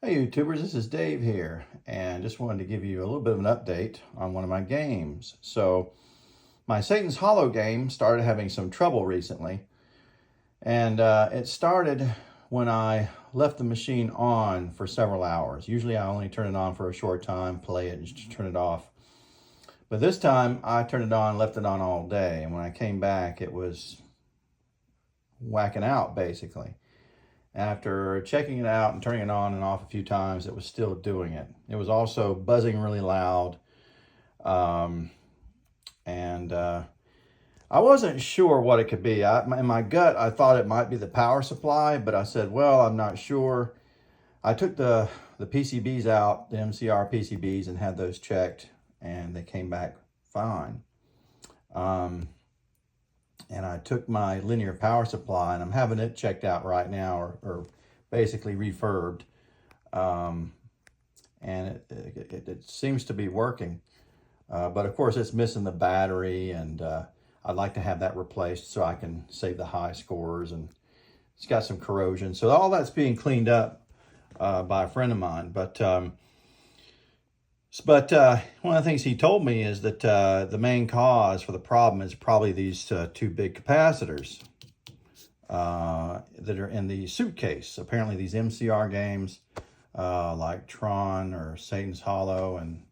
Hey YouTubers, this is Dave here, and just wanted to give you a little bit of an update on one of my games. So my Satan's Hollow game started having some trouble recently, and it started when I left the machine on for several hours. Usually I only turn it on for a short time, play it, and just turn it off. But this time I turned it on, left it on all day, and when I came back it was whacking out basically. After checking it out and turning it on and off a few times, it was still doing it. It was also buzzing really loud. I wasn't sure what it could be. In my gut, I thought it might be the power supply, but I said, well, I'm not sure. I took the PCBs out, the MCR PCBs, and had those checked, and they came back fine. And I took my linear power supply and I'm having it checked out right now, or basically refurbed. And it seems to be working. But of course it's missing the battery, and I'd like to have that replaced so I can save the high scores, and it's got some corrosion. So all that's being cleaned up by a friend of mine. But one of the things he told me is that the main cause for the problem is probably these two big capacitors that are in the suitcase. Apparently these MCR games like Tron or Satan's Hollow, and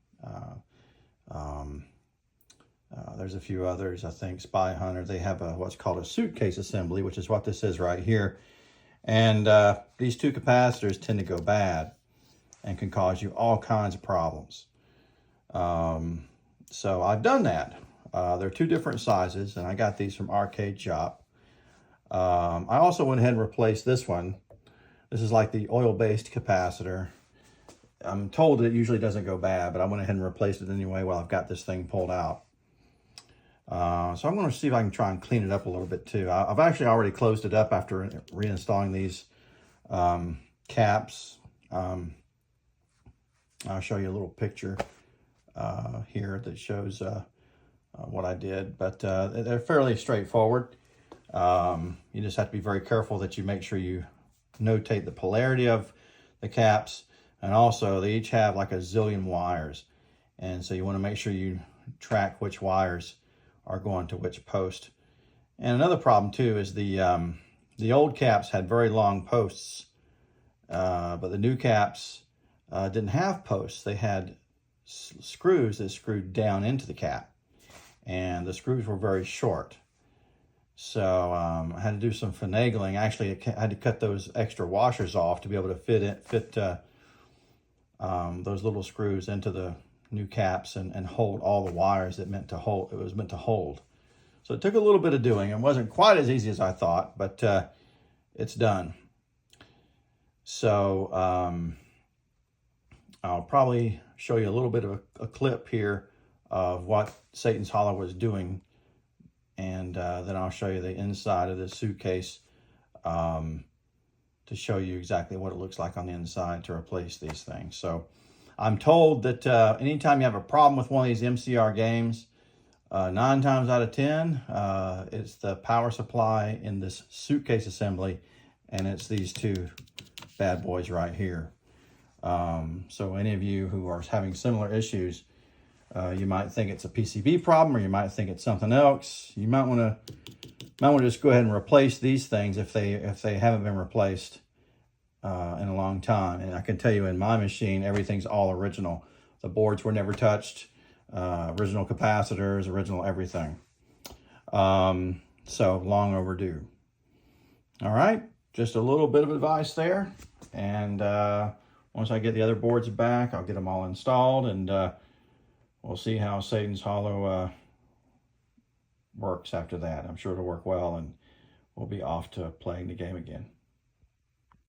there's a few others, I think Spy Hunter, they have what's called a suitcase assembly, which is what this is right here. And these two capacitors tend to go bad and can cause you all kinds of problems. So I've done that. They're two different sizes, and I got these from Arcade Shop. I also went ahead and replaced this one. This is like the oil-based capacitor. I'm told it usually doesn't go bad, but I went ahead and replaced it anyway while I've got this thing pulled out. So I'm going to see if I can try and clean it up a little bit too. I've actually already closed it up after reinstalling these caps. I'll show you a little picture here that shows what I did, but they're fairly straightforward. You just have to be very careful that you make sure you notate the polarity of the caps, and also they each have like a zillion wires, and so you want to make sure you track which wires are going to which post. And another problem too is the old caps had very long posts, but the new caps didn't have posts. They had screws that screwed down into the cap, and the screws were very short. So I had to do some finagling. Actually, I had to cut those extra washers off to be able to fit those little screws into the new caps and hold all the wires that it was meant to hold. So it took a little bit of doing. It wasn't quite as easy as I thought, but it's done. So I'll probably show you a little bit of a clip here of what Satan's Hollow was doing, and then I'll show you the inside of this suitcase to show you exactly what it looks like on the inside to replace these things. So I'm told that anytime you have a problem with one of these MCR games, 9 times out of 10, it's the power supply in this suitcase assembly, and it's these two bad boys right here. So any of you who are having similar issues, you might think it's a PCB problem, or you might think it's something else. You might want to just go ahead and replace these things if they haven't been replaced in a long time. And I can tell you, in my machine, everything's all original. The boards were never touched, original capacitors, original everything. So long overdue. All right, just a little bit of advice there. And once I get the other boards back, I'll get them all installed, and we'll see how Satan's Hollow works after that. I'm sure it'll work well, and we'll be off to playing the game again.